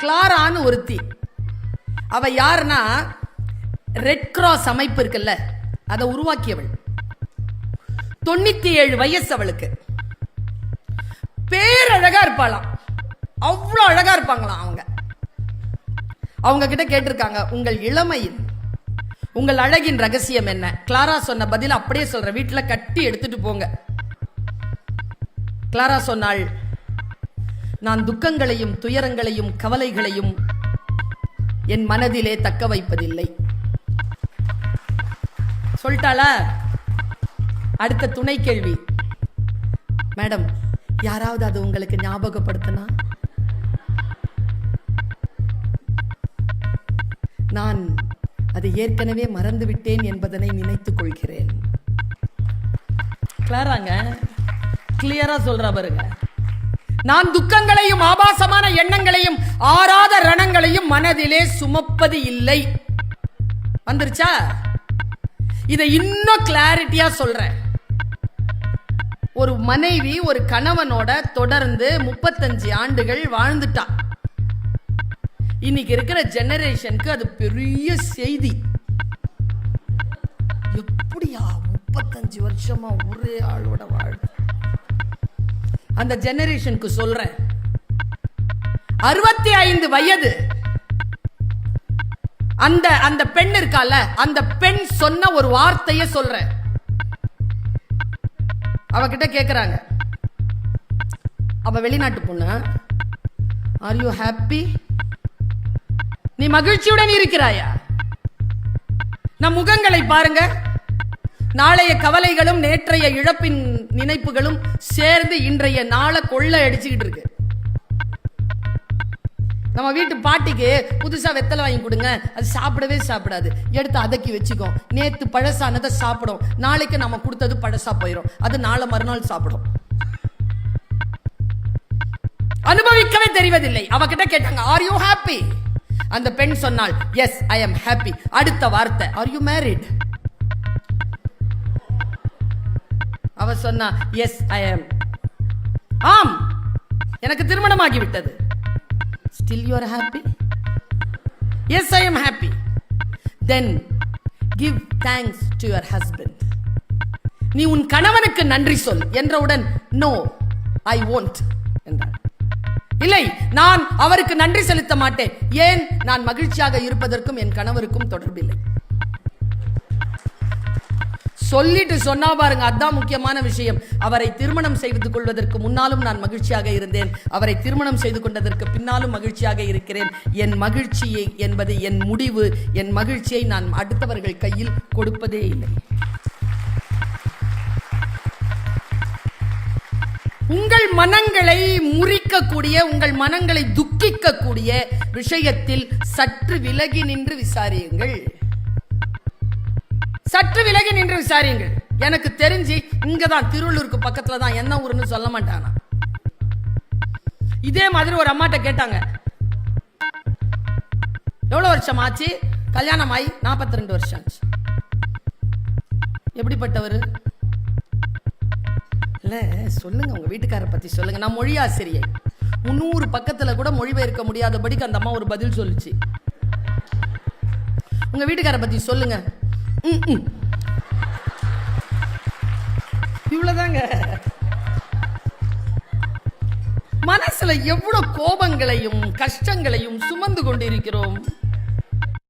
கிளாரான்னு ஒருத்தி. அவ யாருன்னா ரெட் கிராஸ் அமைப்பு இருக்குல்ல, அதை உருவாக்கியவள். 97 வயசு அவளுக்கு. பேரழகா இருப்பாளாம், அவ்வளவு அழகா இருப்பாங்களாம். அவங்க கிட்ட கேட்டிருக்காங்க, உங்கள் இளமையின் உங்கள் அழகின் ரகசியம் என்ன? கிளாரா சொன்ன பதில் அப்படியே சொல்ற, வீட்டுல கட்டி எடுத்துட்டு போங்க. கிளாரா சொன்னாள், நான் துக்கங்களையும் துயரங்களையும் கவலைகளையும் என் மனதிலே தக்க வைப்பதில்லை. சொல்லிட்டாளா? அடுத்த துணை கேள்வி, மேடம் யாராவது அது உங்களுக்கு ஞாபகப்படுத்தினா? நான் அது ஏற்கனவே மறந்து விட்டேன் என்பதனை நினைத்துக் கொள்கிறேன். கிளாராங்க கிளியரா சொல்ற பாருங்க, நான் துக்கங்களையும் ஆபாசமான எண்ணங்களையும் ஆறாத ரணங்களையும் மனதிலே சுமப்பது இல்லை. வந்துருச்சா? இதை இன்னும் கிளாரிட்டியா சொல்றேன். ஒரு மனைவி ஒரு கணவனோட தொடர்ந்து 35 ஆண்டுகள் வாழ்ந்துட்டா. இன்னைக்கு இருக்கிற ஜெனரேஷனுக்கு அது பெரிய செய்தி. எப்படியா 35 வருஷமா ஒரே ஆளோட வாழ்? அந்த ஜெனரேஷனுக்கு சொல்றேன், 65 வயது அந்த பெண் இருக்கால, அந்த பெண் சொன்ன ஒரு வார்த்தையை சொல்றேன். அவகிட்ட கேக்குறாங்க, அவ வெளிநாட்டு பொண்ணு, ஆர் யூ ஹாப்பி? நீ மகிழ்ச்சியுடன் இருக்கிறாயா? நம் முகங்களை பாருங்க, நாளைய கவலைகளும் நேற்றைய இழப்பின் நினைப்புகளும் சேர்ந்து இன்றைய நாளை கொள்ள அடிச்சுக்கிட்டு இருக்கு. நம்ம வீட்டு பாட்டிக்கு புதுசா வெத்தலை வாங்கி கொடுங்க, அது சாப்பிடவே சாப்பிடாது, எடுத்து அதக்கி வச்சுக்கோ. நேத்து பழசானதை சாப்பிடும், நாளைக்கு நம்ம கொடுத்தது பழசா போயிடும், அது நாளை மறுநாள் சாப்பிடும். அனுபவிக்கவே தெரிவதில்லை. அவகிட்ட கேட்டாங்க, ஆர் யூ ஹாப்பி? அந்த பெண் சொன்னாள், எஸ் ஐ எம் ஹாப்பி. அடுத்த வார்த்தை, ஆர் யூ மேரிட்? அவ சொன்னா, எஸ் ஐ எம். ஆம், எனக்கு திருமணமாகி விட்டது. Still you are happy? Yes, I am happy. Then give thanks to your husband. நீ உன் கணவனுக்கு நன்றி சொல் என்றவுடன், no I won't என்றார். இல்லை, நான் அவருக்கு நன்றி செலுத்த மாட்டேன். ஏன்? நான் மகிழ்ச்சியாக இருப்பதற்கும் என் கணவருக்கும் தொடர்பில்லை. சொல்லிட்டு சொன்னா பாருங்க, அதான் முக்கியமான விஷயம். அவரை திருமணம் செய்து கொள்வதற்கு முன்னாலும் நான் மகிழ்ச்சியாக இருந்தேன், அவரை திருமணம் செய்து கொண்டதற்கு பின்னாலும் மகிழ்ச்சியாக இருக்கிறேன். என் மகிழ்ச்சியை என்பது என் முடிவு. என் மகிழ்ச்சியை நான் அடுத்தவர்கள் கையில் கொடுப்பதே இல்லை. உங்கள் மனங்களை முறிக்கக்கூடிய, உங்கள் மனங்களை துக்கிக்கக்கூடிய விஷயத்தில் சற்று விலகி நின்று விசாரியுங்கள். சற்று விலகி நின்று விசாரியுங்கள். எனக்கு தெரிஞ்சு இங்கதான், திருவள்ளூருக்கு பக்கத்துல தான், என்ன ஊருன்னு சொல்ல மாட்டானா. இதே மாதிரி ஒரு அம்மாட்ட கேட்டாங்க, எவ்வளவு வருஷம் ஆச்சு? கல்யாணம் ஆகி 42 வருஷம் ஆச்சு. எப்படிப்பட்டவர்? இல்ல சொல்லுங்க, உங்க வீட்டுக்காரரை பத்தி சொல்லுங்க. நான் மொழி ஆசிரியை, 300 பக்கத்துல கூட மொழிபெயர்க்க முடியாதபடிக்கு அந்த அம்மா ஒரு பதில் சொல்லுச்சு. உங்க வீட்டுக்காரரை பத்தி சொல்லுங்க. இவ்வளவுதாங்க. மனசுல எவ்வளவு கோபங்களையும் கஷ்டங்களையும் சுமந்து கொண்டிருக்கிறோம்.